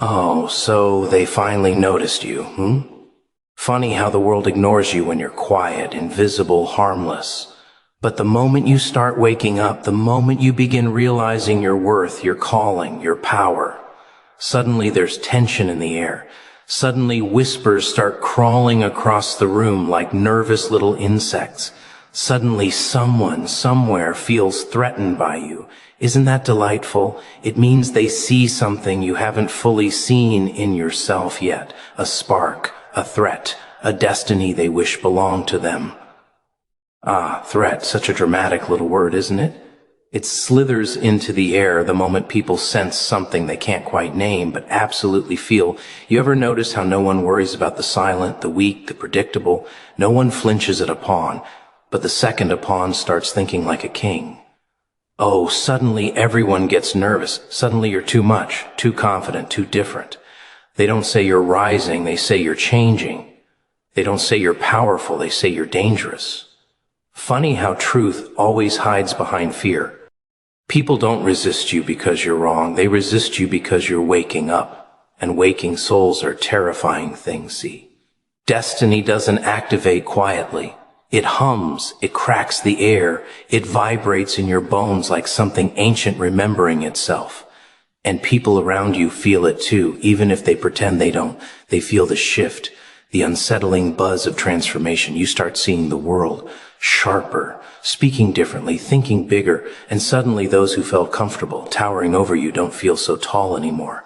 Oh, so they finally noticed you, hmm? Funny how the world ignores you when you're quiet, invisible, harmless. But the moment you start waking up, the moment you begin realizing your worth, your calling, your power, suddenly there's tension in the air. Suddenly whispers start crawling across the room like nervous little insects. Suddenly someone, somewhere feels threatened by you. Isn't that delightful? It means they see something you haven't fully seen in yourself yet. A spark, a threat, a destiny they wish belonged to them. Ah, threat, such a dramatic little word, isn't it? It slithers into the air the moment people sense something they can't quite name, but absolutely feel. You ever notice how no one worries about the silent, the weak, the predictable? No one flinches at a pawn, but the second a pawn starts thinking like a king. Oh, suddenly everyone gets nervous. Suddenly you're too much, too confident, too different. They don't say you're rising, they say you're changing. They don't say you're powerful, they say you're dangerous. Funny how truth always hides behind fear. People don't resist you because you're wrong. They resist you because you're waking up. And waking souls are terrifying things, see. Destiny doesn't activate quietly. It hums, it cracks the air, it vibrates in your bones like something ancient remembering itself. And people around you feel it too, even if they pretend they don't. They feel the shift, the unsettling buzz of transformation. You start seeing the world sharper, speaking differently, thinking bigger, and suddenly those who felt comfortable, towering over you, don't feel so tall anymore.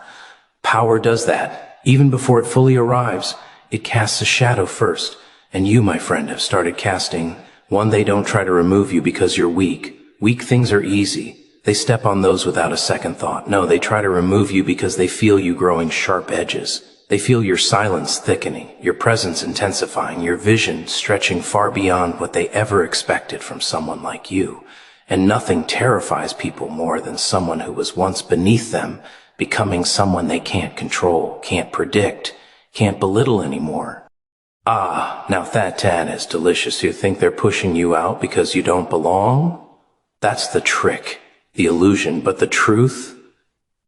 Power does that. Even before it fully arrives, it casts a shadow first. And you, my friend, have started casting one. They don't try to remove you because you're weak. Weak things are easy. They step on those without a second thought. No, they try to remove you because they feel you growing sharp edges. They feel your silence thickening, your presence intensifying, your vision stretching far beyond what they ever expected from someone like you. And nothing terrifies people more than someone who was once beneath them, becoming someone they can't control, can't predict, can't belittle anymore. Ah, now that is delicious. You think they're pushing you out because you don't belong? That's the trick, the illusion, but the truth?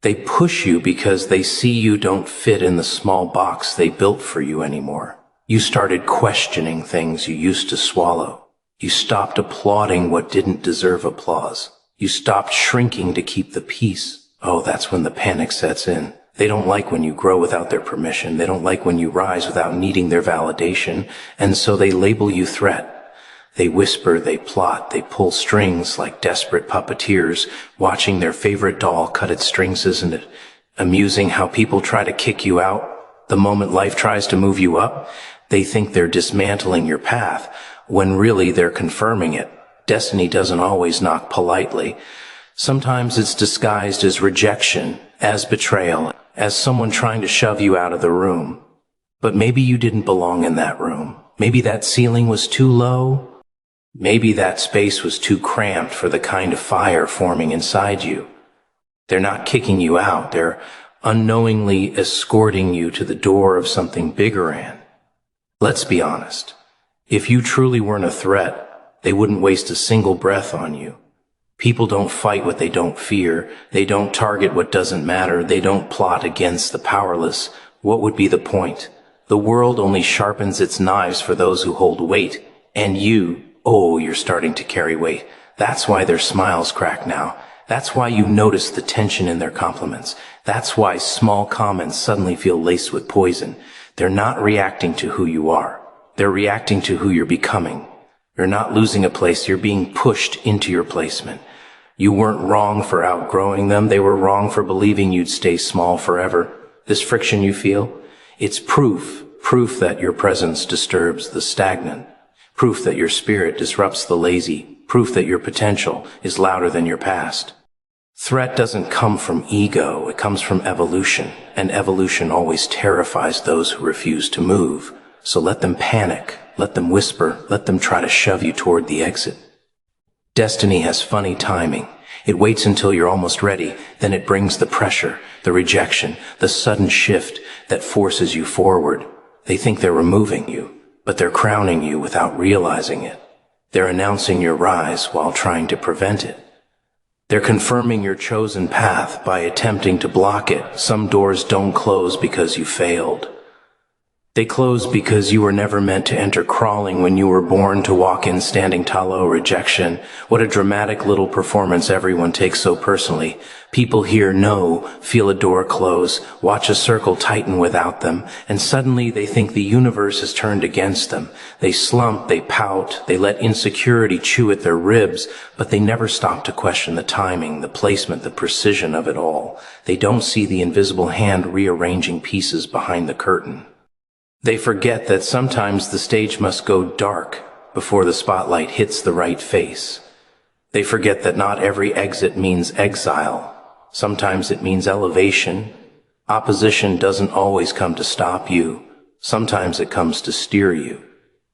They push you because they see you don't fit in the small box they built for you anymore. You started questioning things you used to swallow. You stopped applauding what didn't deserve applause. You stopped shrinking to keep the peace. Oh, that's when the panic sets in. They don't like when you grow without their permission. They don't like when you rise without needing their validation. And so they label you threat. They whisper, they plot, they pull strings like desperate puppeteers, watching their favorite doll cut its strings. Isn't it amusing how people try to kick you out the moment life tries to move you up? They think they're dismantling your path, when really they're confirming it. Destiny doesn't always knock politely. Sometimes it's disguised as rejection, as betrayal, as someone trying to shove you out of the room. But maybe you didn't belong in that room. Maybe that ceiling was too low. Maybe that space was too cramped for the kind of fire forming inside you. They're not kicking you out. They're unknowingly escorting you to the door of something bigger. And let's be honest. If you truly weren't a threat, they wouldn't waste a single breath on you. People don't fight what they don't fear. They don't target what doesn't matter. They don't plot against the powerless. What would be the point? The world only sharpens its knives for those who hold weight. And you, oh, you're starting to carry weight. That's why their smiles crack now. That's why you notice the tension in their compliments. That's why small comments suddenly feel laced with poison. They're not reacting to who you are. They're reacting to who you're becoming. You're not losing a place. You're being pushed into your placement. You weren't wrong for outgrowing them. They were wrong for believing you'd stay small forever. This friction you feel, it's proof that your presence disturbs the stagnant, proof that your spirit disrupts the lazy, proof that your potential is louder than your past. Threat doesn't come from ego, it comes from evolution, and evolution always terrifies those who refuse to move. So let them panic, let them whisper, let them try to shove you toward the exit. Destiny has funny timing. It waits until you're almost ready, then it brings the pressure, the rejection, the sudden shift that forces you forward. They think they're removing you, but they're crowning you without realizing it. They're announcing your rise while trying to prevent it. They're confirming your chosen path by attempting to block it. Some doors don't close because you failed. They close because you were never meant to enter crawling when you were born to walk in standing tall. Rejection. What a dramatic little performance everyone takes so personally. People hear no, feel a door close, watch a circle tighten without them, and suddenly they think the universe has turned against them. They slump, they pout, they let insecurity chew at their ribs, but they never stop to question the timing, the placement, the precision of it all. They don't see the invisible hand rearranging pieces behind the curtain. They forget that sometimes the stage must go dark before the spotlight hits the right face. They forget that not every exit means exile. Sometimes it means elevation. Opposition doesn't always come to stop you. Sometimes it comes to steer you.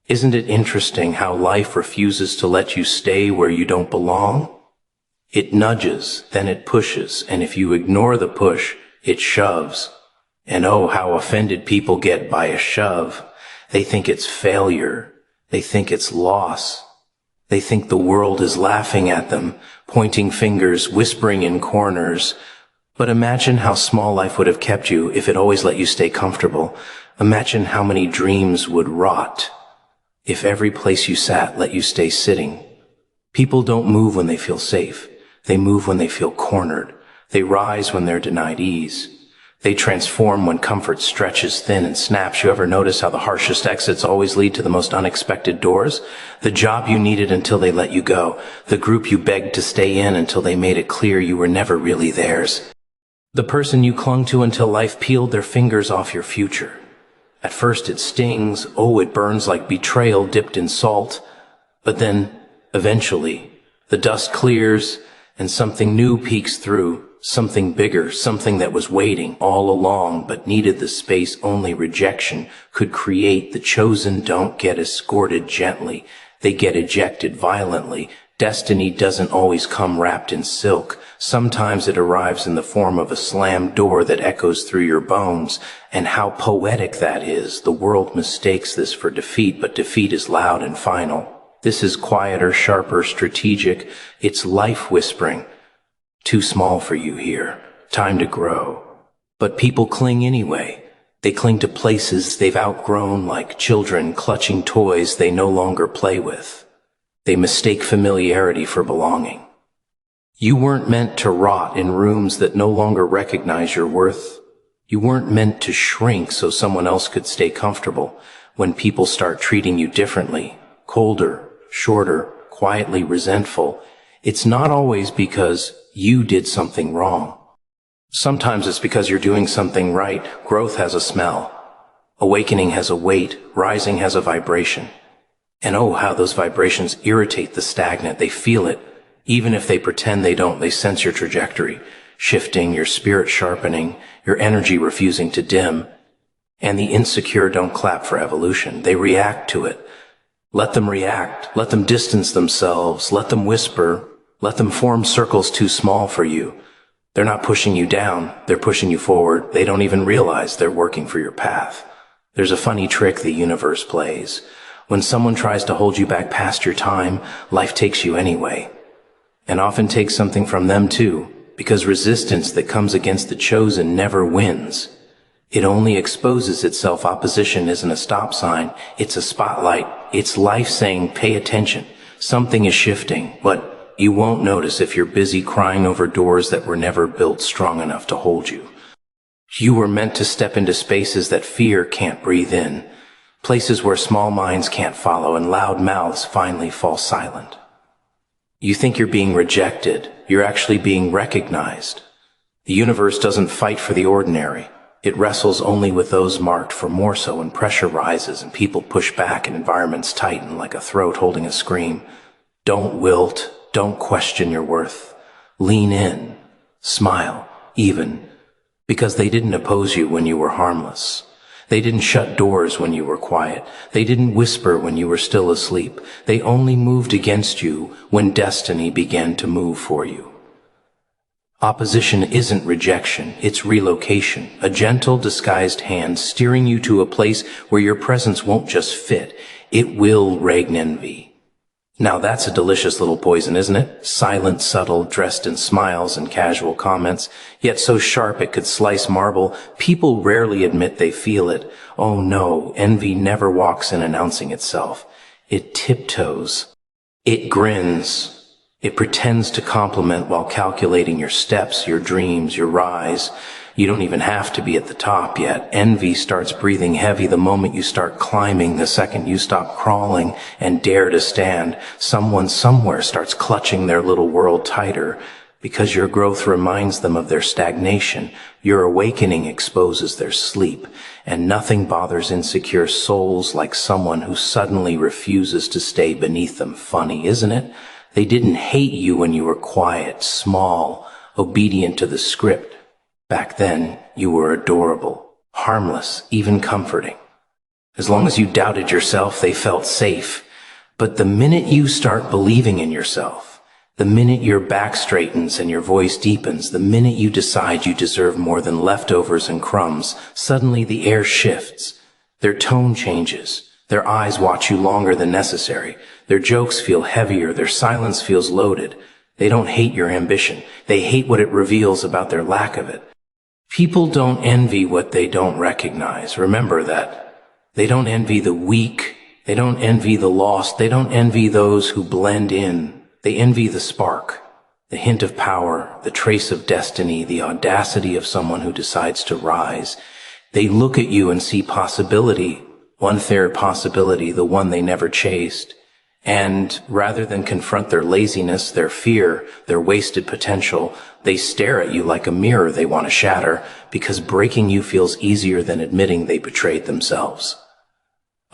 Isn't it interesting how life refuses to let you stay where you don't belong? It nudges, then it pushes, and if you ignore the push, it shoves. And oh, how offended people get by a shove. They think it's failure. They think it's loss. They think the world is laughing at them, pointing fingers, whispering in corners. But imagine how small life would have kept you if it always let you stay comfortable. Imagine how many dreams would rot if every place you sat let you stay sitting. People don't move when they feel safe. They move when they feel cornered. They rise when they're denied ease. They transform when comfort stretches thin and snaps. You ever notice how the harshest exits always lead to the most unexpected doors? The job you needed until they let you go. The group you begged to stay in until they made it clear you were never really theirs. The person you clung to until life peeled their fingers off your future. At first it stings. Oh, it burns like betrayal dipped in salt. But then, eventually, the dust clears and something new peeks through. Something bigger, something that was waiting all along but needed the space only rejection could create. The chosen don't get escorted gently. They get ejected violently. Destiny doesn't always come wrapped in silk. Sometimes it arrives in the form of a slammed door that echoes through your bones. And how poetic that is. The world mistakes this for defeat, but defeat is loud and final. This is quieter, sharper, strategic. It's life whispering. Too small for you here. Time to grow. But people cling anyway. They cling to places they've outgrown, like children clutching toys they no longer play with. They mistake familiarity for belonging. You weren't meant to rot in rooms that no longer recognize your worth. You weren't meant to shrink so someone else could stay comfortable. When people start treating you differently, colder, shorter, quietly resentful, it's not always because you did something wrong. Sometimes it's because you're doing something right. Growth has a smell. Awakening has a weight. Rising has a vibration. And oh, how those vibrations irritate the stagnant. They feel it. Even if they pretend they don't, they sense your trajectory, shifting, your spirit sharpening, your energy refusing to dim. And the insecure don't clap for evolution. They react to it. Let them react. Let them distance themselves. Let them whisper. Let them form circles too small for you. They're not pushing you down. They're pushing you forward. They don't even realize they're working for your path. There's a funny trick the universe plays. When someone tries to hold you back past your time, life takes you anyway. And often takes something from them too, because resistance that comes against the chosen never wins. It only exposes itself. Opposition isn't a stop sign. It's a spotlight. It's life saying, pay attention. Something is shifting, but you won't notice if you're busy crying over doors that were never built strong enough to hold you. You were meant to step into spaces that fear can't breathe in, places where small minds can't follow and loud mouths finally fall silent. You think you're being rejected. You're actually being recognized. The universe doesn't fight for the ordinary. It wrestles only with those marked for more so when pressure rises and people push back and environments tighten like a throat holding a scream. Don't wilt. Don't question your worth. Lean in. Smile, even. Because they didn't oppose you when you were harmless. They didn't shut doors when you were quiet. They didn't whisper when you were still asleep. They only moved against you when destiny began to move for you. Opposition isn't rejection, it's relocation. A gentle, disguised hand steering you to a place where your presence won't just fit, it will reign envy. Now that's a delicious little poison, isn't it? Silent, subtle, dressed in smiles and casual comments, yet so sharp it could slice marble. People rarely admit they feel it. Oh no, envy never walks in announcing itself. It tiptoes. It grins. It pretends to compliment while calculating your steps, your dreams, your rise. You don't even have to be at the top yet. Envy starts breathing heavy the moment you start climbing, the second you stop crawling and dare to stand. Someone somewhere starts clutching their little world tighter because your growth reminds them of their stagnation. Your awakening exposes their sleep, and nothing bothers insecure souls like someone who suddenly refuses to stay beneath them. Funny, isn't it? They didn't hate you when you were quiet, small, obedient to the script. Back then, you were adorable, harmless, even comforting. As long as you doubted yourself, they felt safe. But the minute you start believing in yourself, the minute your back straightens and your voice deepens, the minute you decide you deserve more than leftovers and crumbs, suddenly the air shifts. Their tone changes. Their eyes watch you longer than necessary. Their jokes feel heavier. Their silence feels loaded. They don't hate your ambition. They hate what it reveals about their lack of it. People don't envy what they don't recognize. Remember that. They don't envy the weak. They don't envy the lost. They don't envy those who blend in. They envy the spark, the hint of power, the trace of destiny, the audacity of someone who decides to rise. They look at you and see possibility, one third possibility, the one they never chased. And rather than confront their laziness, their fear, their wasted potential, they stare at you like a mirror they want to shatter, because breaking you feels easier than admitting they betrayed themselves.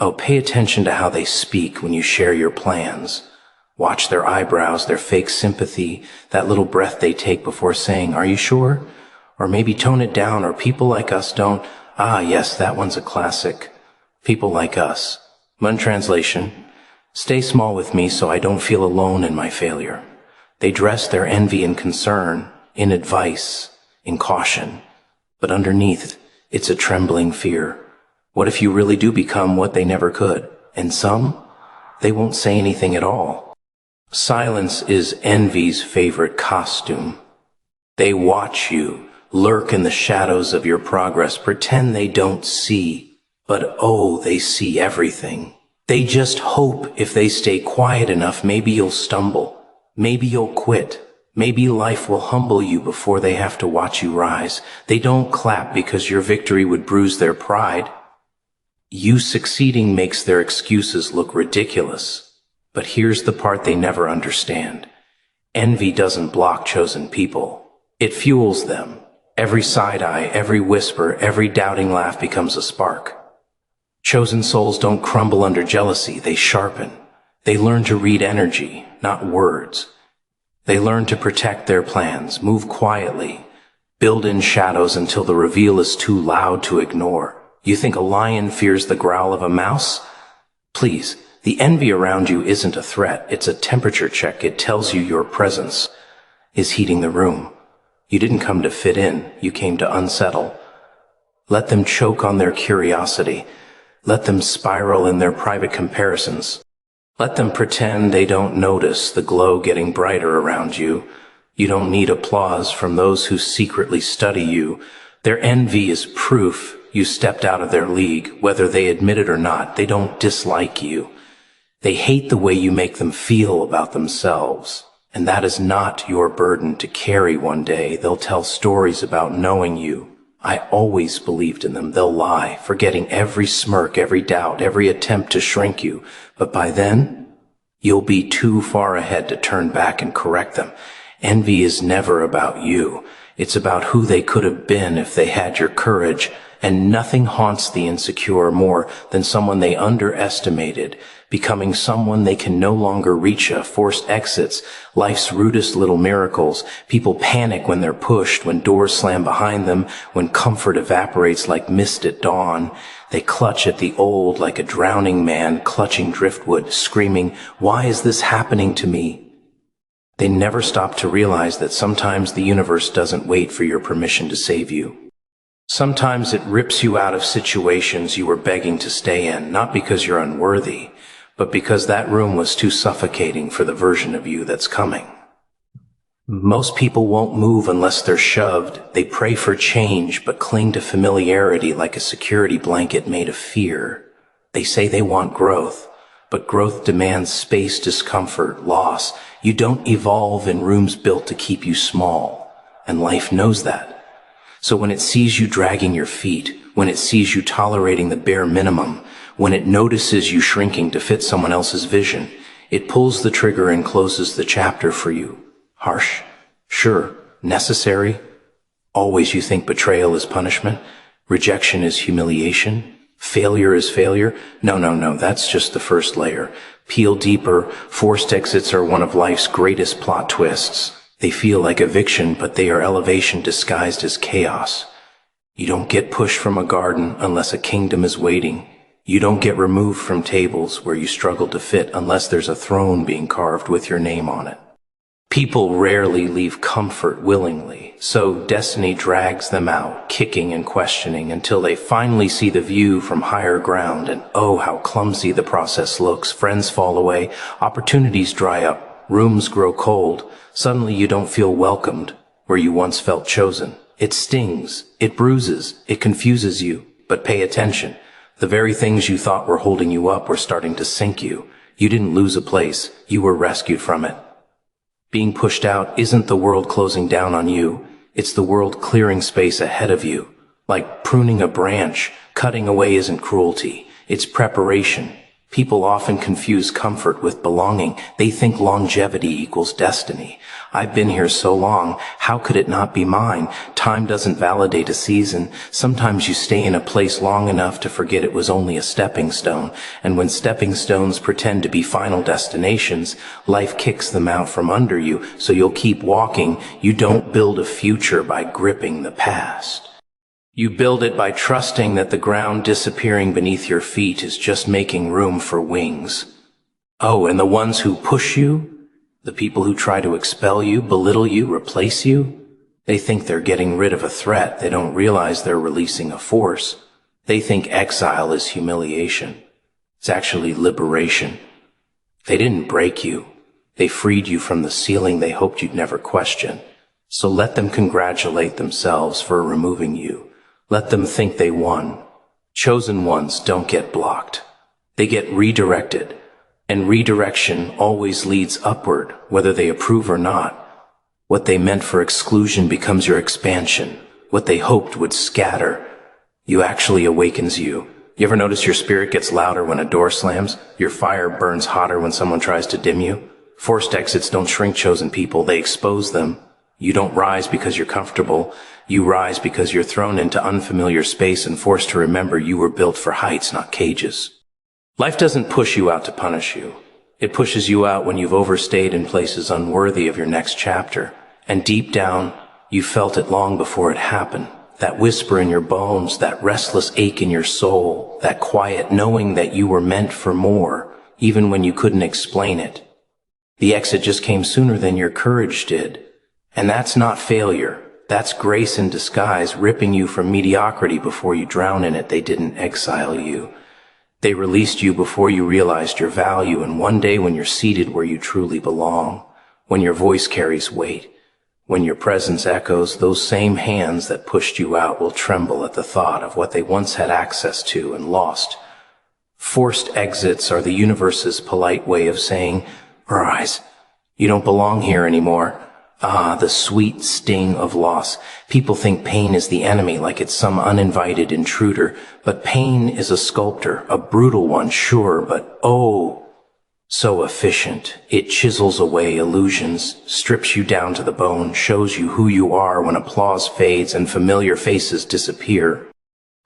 Oh, pay attention to how they speak when you share your plans. Watch their eyebrows, their fake sympathy, that little breath they take before saying, "Are you sure?" Or maybe tone it down, or "People like us don't." Ah, yes, that one's a classic. People like us. One translation: stay small with me so I don't feel alone in my failure. They dress their envy in concern, in advice, in caution. But underneath, it's a trembling fear. What if you really do become what they never could? And some, they won't say anything at all. Silence is envy's favorite costume. They watch you, lurk in the shadows of your progress, pretend they don't see. But oh, they see everything. They just hope if they stay quiet enough, maybe you'll stumble. Maybe you'll quit. Maybe life will humble you before they have to watch you rise. They don't clap because your victory would bruise their pride. You succeeding makes their excuses look ridiculous. But here's the part they never understand. Envy doesn't block chosen people. It fuels them. Every side eye, every whisper, every doubting laugh becomes a spark. Chosen souls don't crumble under jealousy, they sharpen. They learn to read energy, not words. They learn to protect their plans, move quietly, build in shadows until the reveal is too loud to ignore. You think a lion fears the growl of a mouse? Please, the envy around you isn't a threat, it's a temperature check. It tells you your presence is heating the room. You didn't come to fit in, you came to unsettle. Let them choke on their curiosity. Let them spiral in their private comparisons. Let them pretend they don't notice the glow getting brighter around you. You don't need applause from those who secretly study you. Their envy is proof you stepped out of their league. Whether they admit it or not, they don't dislike you. They hate the way you make them feel about themselves. And that is not your burden to carry one day. They'll tell stories about knowing you. I always believed in them. They'll lie, forgetting every smirk, every doubt, every attempt to shrink you. But by then, you'll be too far ahead to turn back and correct them. Envy is never about you. It's about who they could have been if they had your courage. And nothing haunts the insecure more than someone they underestimated, becoming someone they can no longer reach. Forced exits, life's rudest little miracles. People panic when they're pushed, when doors slam behind them, when comfort evaporates like mist at dawn. They clutch at the old like a drowning man clutching driftwood, screaming, "Why is this happening to me?" They never stop to realize that sometimes the universe doesn't wait for your permission to save you. Sometimes it rips you out of situations you were begging to stay in, not because you're unworthy, but because that room was too suffocating for the version of you that's coming. Most people won't move unless they're shoved. They pray for change, but cling to familiarity like a security blanket made of fear. They say they want growth, but growth demands space, discomfort, loss. You don't evolve in rooms built to keep you small, and life knows that. So when it sees you dragging your feet, when it sees you tolerating the bare minimum, when it notices you shrinking to fit someone else's vision, it pulls the trigger and closes the chapter for you. Harsh? Sure. Necessary? Always you think betrayal is punishment? Rejection is humiliation? Failure is failure? No, that's just the first layer. Peel deeper. Forced exits are one of life's greatest plot twists. They feel like eviction, but they are elevation disguised as chaos. You don't get pushed from a garden unless a kingdom is waiting. You don't get removed from tables where you struggle to fit unless there's a throne being carved with your name on it. People rarely leave comfort willingly, so destiny drags them out, kicking and questioning until they finally see the view from higher ground, and oh, how clumsy the process looks. Friends fall away, opportunities dry up, rooms grow cold. Suddenly you don't feel welcomed where you once felt chosen. It stings, it bruises, it confuses you, but pay attention. The very things you thought were holding you up were starting to sink you. You didn't lose a place, you were rescued from it. Being pushed out isn't the world closing down on you. It's the world clearing space ahead of you. Like pruning a branch, cutting away isn't cruelty. It's preparation. People often confuse comfort with belonging. They think longevity equals destiny. I've been here so long, how could it not be mine? Time doesn't validate a season. Sometimes you stay in a place long enough to forget it was only a stepping stone. And when stepping stones pretend to be final destinations, life kicks them out from under you, so you'll keep walking. You don't build a future by gripping the past. You build it by trusting that the ground disappearing beneath your feet is just making room for wings. Oh, and the ones who push you, the people who try to expel you, belittle you, replace you, they think they're getting rid of a threat. They don't realize they're releasing a force. They think exile is humiliation. It's actually liberation. They didn't break you. They freed you from the ceiling they hoped you'd never question. So let them congratulate themselves for removing you. Let them think they won. Chosen ones don't get blocked. They get redirected. And redirection always leads upward, whether they approve or not. What they meant for exclusion becomes your expansion. What they hoped would scatter, you actually awakens you. You ever notice your spirit gets louder when a door slams? Your fire burns hotter when someone tries to dim you? Forced exits don't shrink chosen people, they expose them. You don't rise because you're comfortable. You rise because you're thrown into unfamiliar space and forced to remember you were built for heights, not cages. Life doesn't push you out to punish you. It pushes you out when you've overstayed in places unworthy of your next chapter. And deep down, you felt it long before it happened. That whisper in your bones, that restless ache in your soul, that quiet knowing that you were meant for more, even when you couldn't explain it. The exit just came sooner than your courage did. And that's not failure. That's grace in disguise, ripping you from mediocrity before you drown in it. They didn't exile you. They released you before you realized your value, and one day when you're seated where you truly belong, when your voice carries weight, when your presence echoes, those same hands that pushed you out will tremble at the thought of what they once had access to and lost. Forced exits are the universe's polite way of saying, "Rise, you don't belong here anymore." Ah, the sweet sting of loss. People think pain is the enemy, like it's some uninvited intruder. But pain is a sculptor, a brutal one, sure, but oh, so efficient. It chisels away illusions, strips you down to the bone, shows you who you are when applause fades and familiar faces disappear.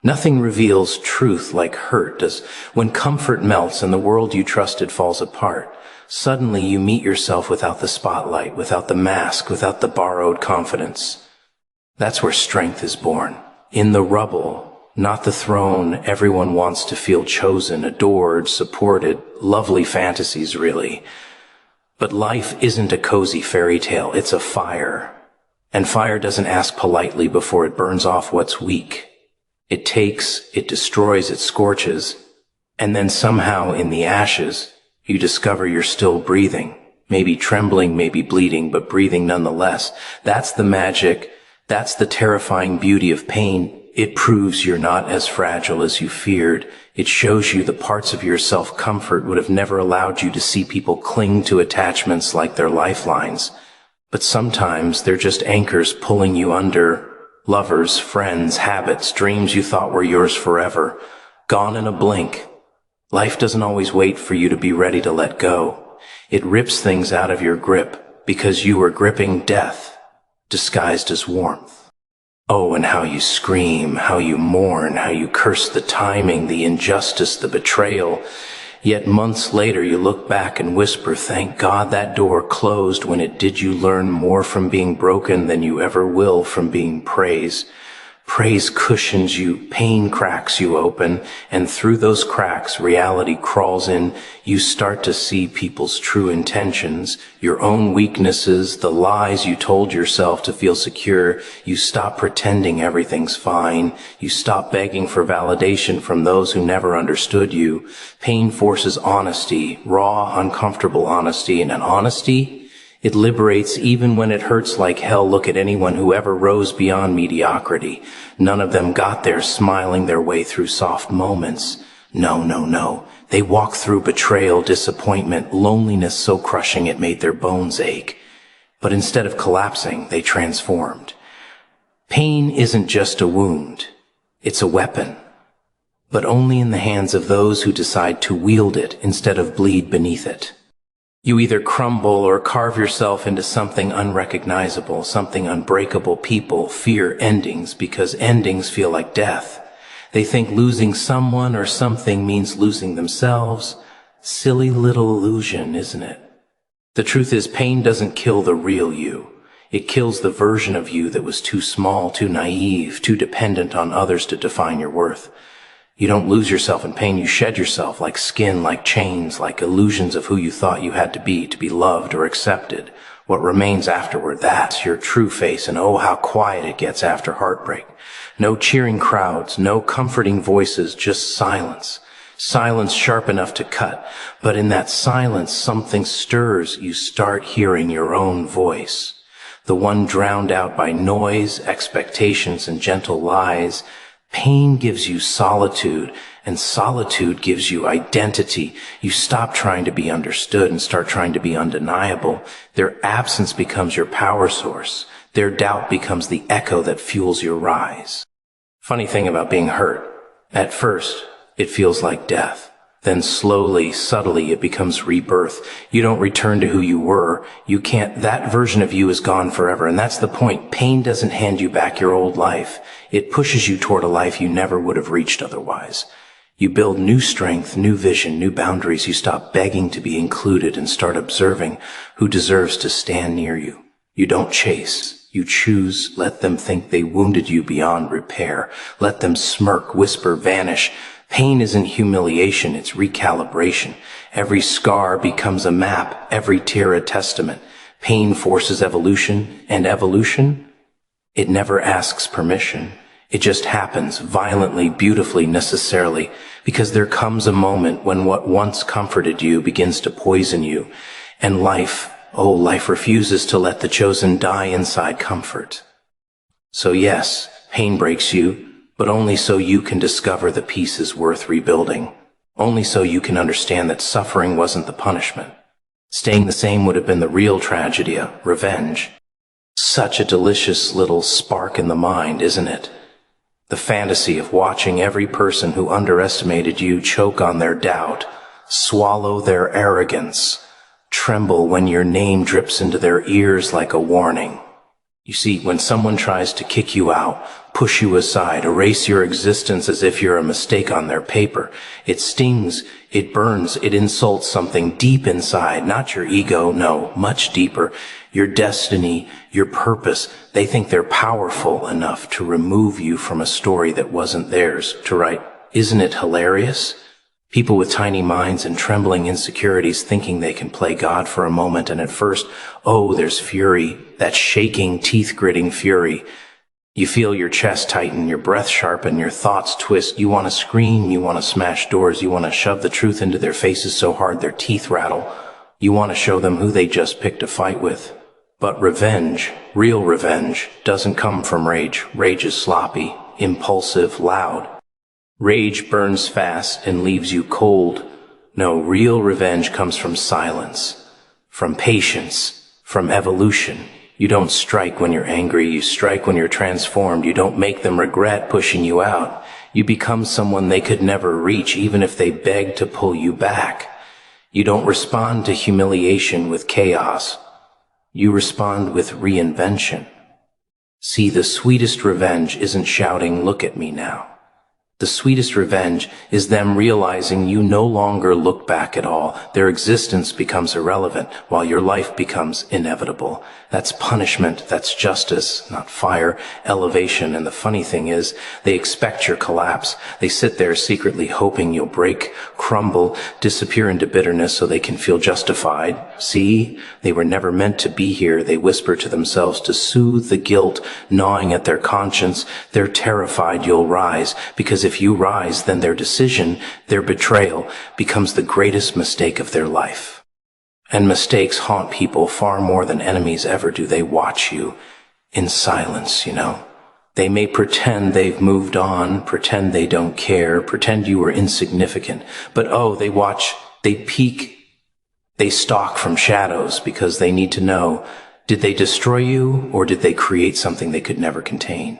Nothing reveals truth like hurt does. When comfort melts and the world you trusted falls apart, suddenly you meet yourself without the spotlight, without the mask, without the borrowed confidence. That's where strength is born. In the rubble, not the throne. Everyone wants to feel chosen, adored, supported. Lovely fantasies, really. But life isn't a cozy fairy tale. It's a fire. And fire doesn't ask politely before it burns off what's weak. It takes, it destroys, it scorches. And then somehow in the ashes, You discover you're still breathing. Maybe trembling, maybe bleeding, but breathing nonetheless. That's the magic. That's the terrifying beauty of pain. It proves you're not as fragile as you feared. It shows you the parts of your self-comfort would have never allowed you to see people cling to attachments like they're lifelines. But sometimes they're just anchors pulling you under. Lovers, friends, habits, dreams you thought were yours forever. Gone in a blink. Life doesn't always wait for you to be ready to let go. It rips things out of your grip because you were gripping death, disguised as warmth. Oh, and how you scream, how you mourn, how you curse the timing, the injustice, the betrayal. Yet months later you look back and whisper, thank God that door closed when it did you learn more from being broken than you ever will from being praised. Praise cushions you, pain cracks you open, and through those cracks reality crawls in. You start to see people's true intentions, your own weaknesses, the lies you told yourself to feel secure. You stop pretending everything's fine. You stop begging for validation from those who never understood you. Pain forces honesty, raw, uncomfortable honesty, and an honesty, it liberates even when it hurts like hell. Look at anyone who ever rose beyond mediocrity. None of them got there smiling their way through soft moments. No. They walked through betrayal, disappointment, loneliness so crushing it made their bones ache. But instead of collapsing, they transformed. Pain isn't just a wound. It's a weapon. But only in the hands of those who decide to wield it instead of bleed beneath it. You either crumble or carve yourself into something unrecognizable, something unbreakable. People fear endings because endings feel like death. They think losing someone or something means losing themselves. Silly little illusion, isn't it? The truth is, pain doesn't kill the real you. It kills the version of you that was too small, too naive, too dependent on others to define your worth. You don't lose yourself in pain, you shed yourself like skin, like chains, like illusions of who you thought you had to be loved or accepted. What remains afterward, that's your true face, and oh, how quiet it gets after heartbreak. No cheering crowds, no comforting voices, just silence. Silence sharp enough to cut, but in that silence something stirs. You start hearing your own voice. The one drowned out by noise, expectations, and gentle lies. Pain gives you solitude, and solitude gives you identity. You stop trying to be understood and start trying to be undeniable. Their absence becomes your power source. Their doubt becomes the echo that fuels your rise. Funny thing about being hurt. At first, it feels like death. Then slowly, subtly, it becomes rebirth. You don't return to who you were. You can't. That version of you is gone forever. And that's the point. Pain doesn't hand you back your old life. It pushes you toward a life you never would have reached otherwise. You build new strength, new vision, new boundaries. You stop begging to be included and start observing who deserves to stand near you. You don't chase. You choose. Let them think they wounded you beyond repair. Let them smirk, whisper, vanish. Pain isn't humiliation, it's recalibration. Every scar becomes a map, every tear a testament. Pain forces evolution, and evolution, it never asks permission. It just happens violently, beautifully, necessarily, because there comes a moment when what once comforted you begins to poison you, and life refuses to let the chosen die inside comfort. So yes, pain breaks you, but only so you can discover the pieces worth rebuilding. Only so you can understand that suffering wasn't the punishment. Staying the same would have been the real tragedy, revenge. Such a delicious little spark in the mind, isn't it? The fantasy of watching every person who underestimated you choke on their doubt, swallow their arrogance, tremble when your name drips into their ears like a warning. You see, when someone tries to kick you out, push you aside, erase your existence as if you're a mistake on their paper, it stings, it burns, it insults something deep inside, not your ego, no, much deeper, your destiny, your purpose. They think they're powerful enough to remove you from a story that wasn't theirs, to write, isn't it hilarious? People with tiny minds and trembling insecurities thinking they can play God for a moment, and at first, there's fury, that shaking, teeth-gritting fury. You feel your chest tighten, your breath sharpen, your thoughts twist. You want to scream, you want to smash doors, you want to shove the truth into their faces so hard their teeth rattle. You want to show them who they just picked a fight with. But revenge, real revenge, doesn't come from rage. Rage is sloppy, impulsive, loud. Rage burns fast and leaves you cold. No, real revenge comes from silence, from patience, from evolution. You don't strike when you're angry, you strike when you're transformed. You don't make them regret pushing you out. You become someone they could never reach, even if they beg to pull you back. You don't respond to humiliation with chaos. You respond with reinvention. See, the sweetest revenge isn't shouting, "Look at me now." The sweetest revenge is them realizing you no longer look back at all. Their existence becomes irrelevant while your life becomes inevitable. That's punishment, that's justice, not fire, elevation. And the funny thing is, they expect your collapse. They sit there secretly hoping you'll break, crumble, disappear into bitterness so they can feel justified. See, they were never meant to be here. They whisper to themselves to soothe the guilt gnawing at their conscience. They're terrified you'll rise, because if you rise, then their decision, their betrayal, becomes the greatest mistake of their life. And mistakes haunt people far more than enemies ever do. They watch you in silence, They may pretend they've moved on, pretend they don't care, pretend you were insignificant. But they watch, they peek, they stalk from shadows because they need to know, did they destroy you or did they create something they could never contain?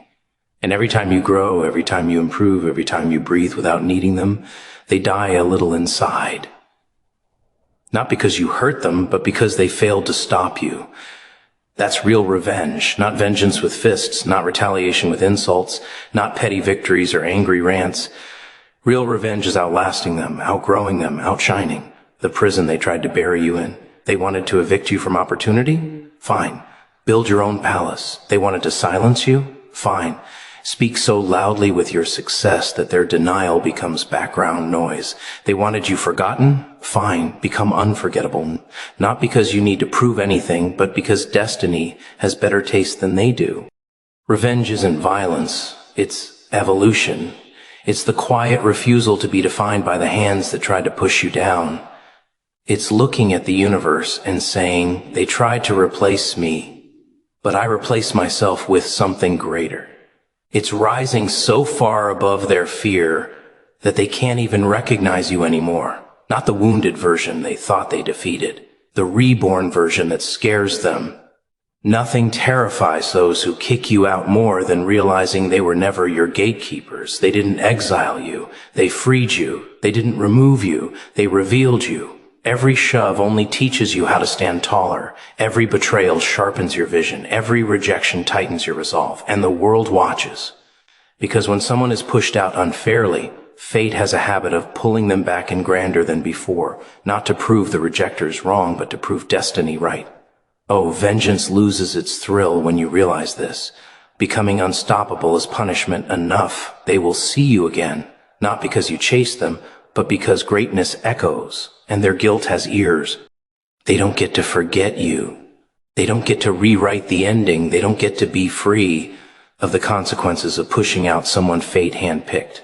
And every time you grow, every time you improve, every time you breathe without needing them, they die a little inside. Not because you hurt them, but because they failed to stop you. That's real revenge, not vengeance with fists, not retaliation with insults, not petty victories or angry rants. Real revenge is outlasting them, outgrowing them, outshining the prison they tried to bury you in. They wanted to evict you from opportunity? Fine. Build your own palace. They wanted to silence you? Fine. Speak so loudly with your success that their denial becomes background noise. They wanted you forgotten? Fine, become unforgettable. Not because you need to prove anything, but because destiny has better taste than they do. Revenge isn't violence, it's evolution. It's the quiet refusal to be defined by the hands that tried to push you down. It's looking at the universe and saying, they tried to replace me, but I replace myself with something greater. It's rising so far above their fear that they can't even recognize you anymore. Not the wounded version they thought they defeated, the reborn version that scares them. Nothing terrifies those who kick you out more than realizing they were never your gatekeepers. They didn't exile you. They freed you. They didn't remove you. They revealed you. Every shove only teaches you how to stand taller. Every betrayal sharpens your vision. Every rejection tightens your resolve. And the world watches. Because when someone is pushed out unfairly, fate has a habit of pulling them back in grander than before, not to prove the rejectors wrong, but to prove destiny right. Oh, vengeance loses its thrill when you realize this. Becoming unstoppable is punishment enough. They will see you again, not because you chase them, but because greatness echoes, and their guilt has ears. They don't get to forget you. They don't get to rewrite the ending. They don't get to be free of the consequences of pushing out someone fate handpicked.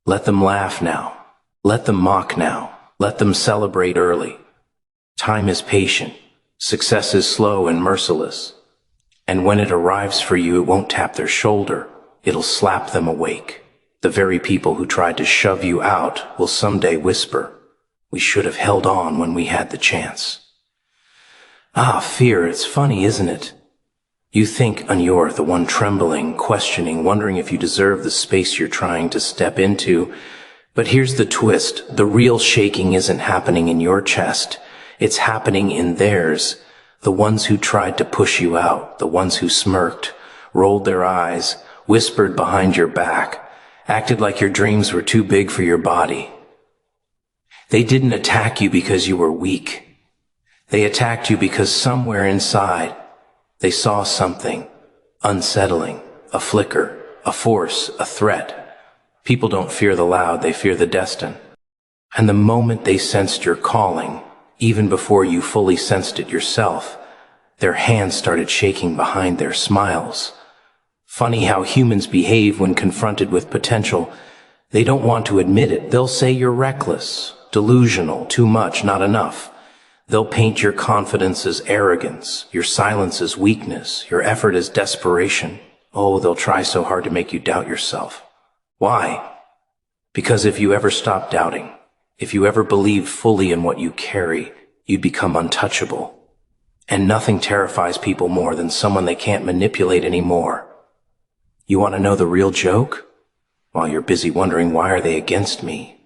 Let them laugh now. Let them mock now. Let them celebrate early. Time is patient. Success is slow and merciless. And when it arrives for you, it won't tap their shoulder. It'll slap them awake. The very people who tried to shove you out will someday whisper, "We should have held on when we had the chance." Ah, fear, it's funny, isn't it? You think you're the one trembling, questioning, wondering if you deserve the space you're trying to step into. But here's the twist. The real shaking isn't happening in your chest. It's happening in theirs. The ones who tried to push you out, the ones who smirked, rolled their eyes, whispered behind your back, acted like your dreams were too big for your body. They didn't attack you because you were weak. They attacked you because somewhere inside, they saw something unsettling, a flicker, a force, a threat. People don't fear the loud, they fear the destined. And the moment they sensed your calling, even before you fully sensed it yourself, their hands started shaking behind their smiles. Funny how humans behave when confronted with potential. They don't want to admit it. They'll say you're reckless, delusional, too much, not enough. They'll paint your confidence as arrogance, your silence as weakness, your effort as desperation. Oh, they'll try so hard to make you doubt yourself. Why? Because if you ever stop doubting, if you ever believe fully in what you carry, you'd become untouchable. And nothing terrifies people more than someone they can't manipulate anymore. You want to know the real joke? While you're busy wondering, why are they against me?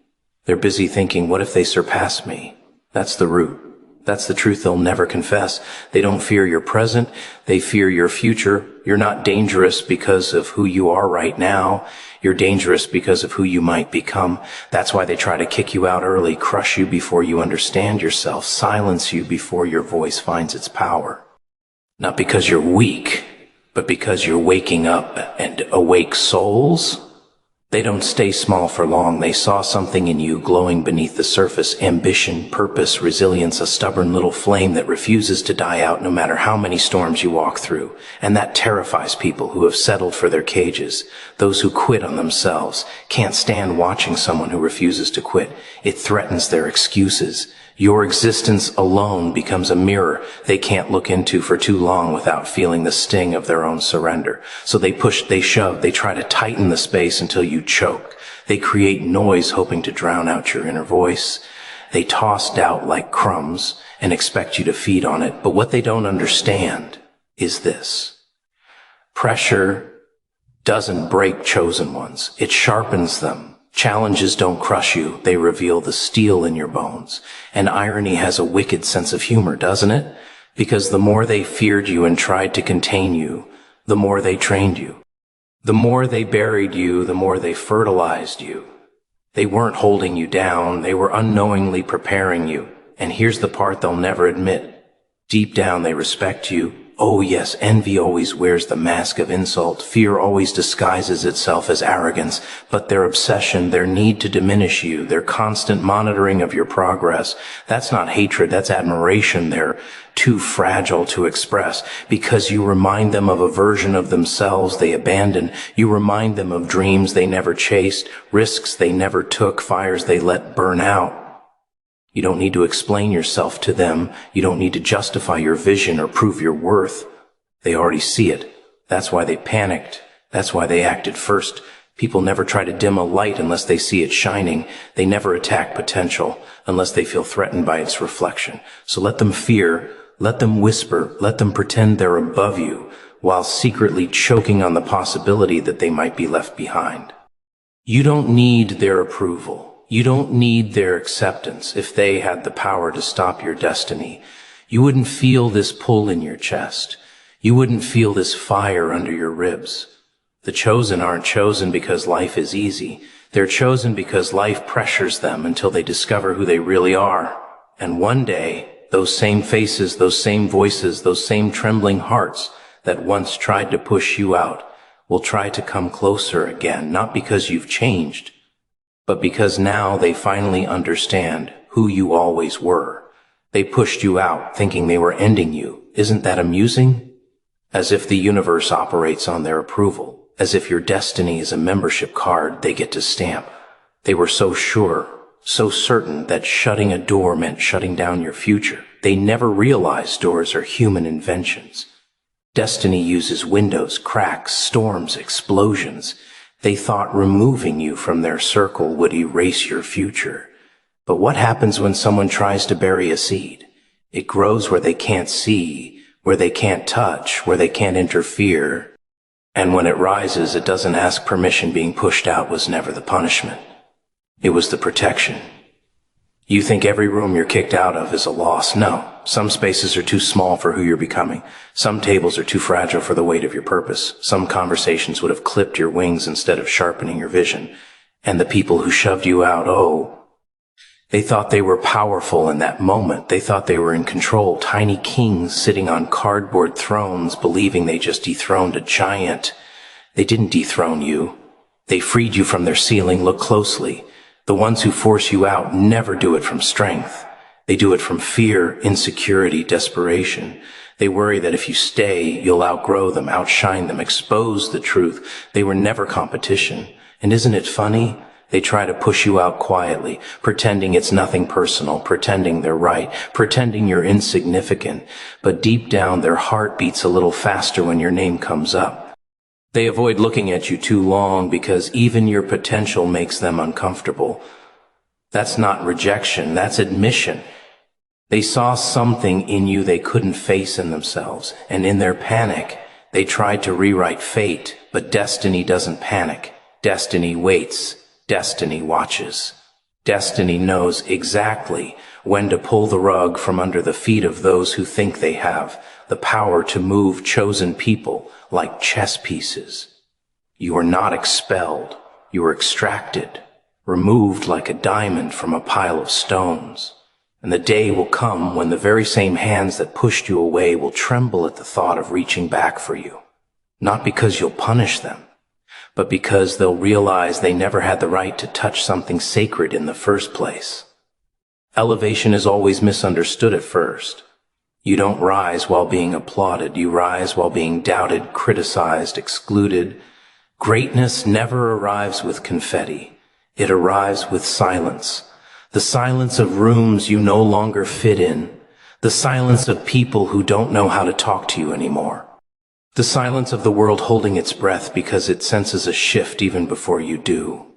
They're busy thinking, what if they surpass me? That's the root. That's the truth they'll never confess. They don't fear your present. They fear your future. You're not dangerous because of who you are right now. You're dangerous because of who you might become. That's why they try to kick you out early, crush you before you understand yourself, silence you before your voice finds its power. Not because you're weak, but because you're waking up and awake souls. They don't stay small for long. They saw something in you glowing beneath the surface, ambition, purpose, resilience, a stubborn little flame that refuses to die out no matter how many storms you walk through. And that terrifies people who have settled for their cages. Those who quit on themselves can't stand watching someone who refuses to quit. It threatens their excuses. Your existence alone becomes a mirror they can't look into for too long without feeling the sting of their own surrender. So they push, they shove, they try to tighten the space until you choke. They create noise hoping to drown out your inner voice. They toss doubt like crumbs and expect you to feed on it. But what they don't understand is this. Pressure doesn't break chosen ones. It sharpens them. Challenges don't crush you, they reveal the steel in your bones. And irony has a wicked sense of humor, doesn't it? Because the more they feared you and tried to contain you, the more they trained you. The more they buried you, the more they fertilized you. They weren't holding you down, they were unknowingly preparing you. And here's the part they'll never admit. Deep down they respect you. Oh yes, envy always wears the mask of insult. Fear always disguises itself as arrogance. But their obsession, their need to diminish you, their constant monitoring of your progress, that's not hatred, that's admiration. They're too fragile to express because you remind them of a version of themselves they abandoned. You remind them of dreams they never chased, risks they never took, fires they let burn out. You don't need to explain yourself to them. You don't need to justify your vision or prove your worth. They already see it. That's why they panicked. That's why they acted first. People never try to dim a light unless they see it shining. They never attack potential unless they feel threatened by its reflection. So let them fear, let them whisper, let them pretend they're above you, while secretly choking on the possibility that they might be left behind. You don't need their approval. You don't need their acceptance. If they had the power to stop your destiny, you wouldn't feel this pull in your chest. You wouldn't feel this fire under your ribs. The chosen aren't chosen because life is easy. They're chosen because life pressures them until they discover who they really are. And one day, those same faces, those same voices, those same trembling hearts that once tried to push you out will try to come closer again, not because you've changed, but because now they finally understand who you always were. They pushed you out thinking they were ending you. Isn't that amusing? As if the universe operates on their approval, as if your destiny is a membership card they get to stamp. They were so sure, so certain that shutting a door meant shutting down your future. They never realized doors are human inventions. Destiny uses windows, cracks, storms, explosions. They thought removing you from their circle would erase your future. But what happens when someone tries to bury a seed? It grows where they can't see, where they can't touch, where they can't interfere. And when it rises, it doesn't ask permission. Being pushed out was never the punishment. It was the protection. You think every room you're kicked out of is a loss. No. Some spaces are too small for who you're becoming. Some tables are too fragile for the weight of your purpose. Some conversations would have clipped your wings instead of sharpening your vision. And the people who shoved you out, they thought they were powerful in that moment. They thought they were in control. Tiny kings sitting on cardboard thrones, believing they just dethroned a giant. They didn't dethrone you. They freed you from their ceiling. Look closely. The ones who force you out never do it from strength. They do it from fear, insecurity, desperation. They worry that if you stay, you'll outgrow them, outshine them, expose the truth. They were never competition. And isn't it funny? They try to push you out quietly, pretending it's nothing personal, pretending they're right, pretending you're insignificant. But deep down, their heart beats a little faster when your name comes up. They avoid looking at you too long because even your potential makes them uncomfortable. That's not rejection, that's admission. They saw something in you they couldn't face in themselves, and in their panic, they tried to rewrite fate, but destiny doesn't panic. Destiny waits. Destiny watches. Destiny knows exactly when to pull the rug from under the feet of those who think they have the power to move chosen people like chess pieces. You are not expelled. You are extracted, removed like a diamond from a pile of stones. And the day will come when the very same hands that pushed you away will tremble at the thought of reaching back for you. Not because you'll punish them, but because they'll realize they never had the right to touch something sacred in the first place. Elevation is always misunderstood at first. You don't rise while being applauded. You rise while being doubted, criticized, excluded. Greatness never arrives with confetti. It arrives with silence. The silence of rooms you no longer fit in. The silence of people who don't know how to talk to you anymore. The silence of the world holding its breath because it senses a shift even before you do.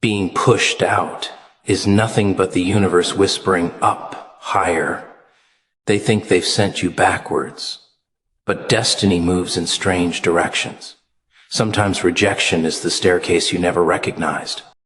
Being pushed out is nothing but the universe whispering up, higher. They think they've sent you backwards. But destiny moves in strange directions. Sometimes rejection is the staircase you never recognized.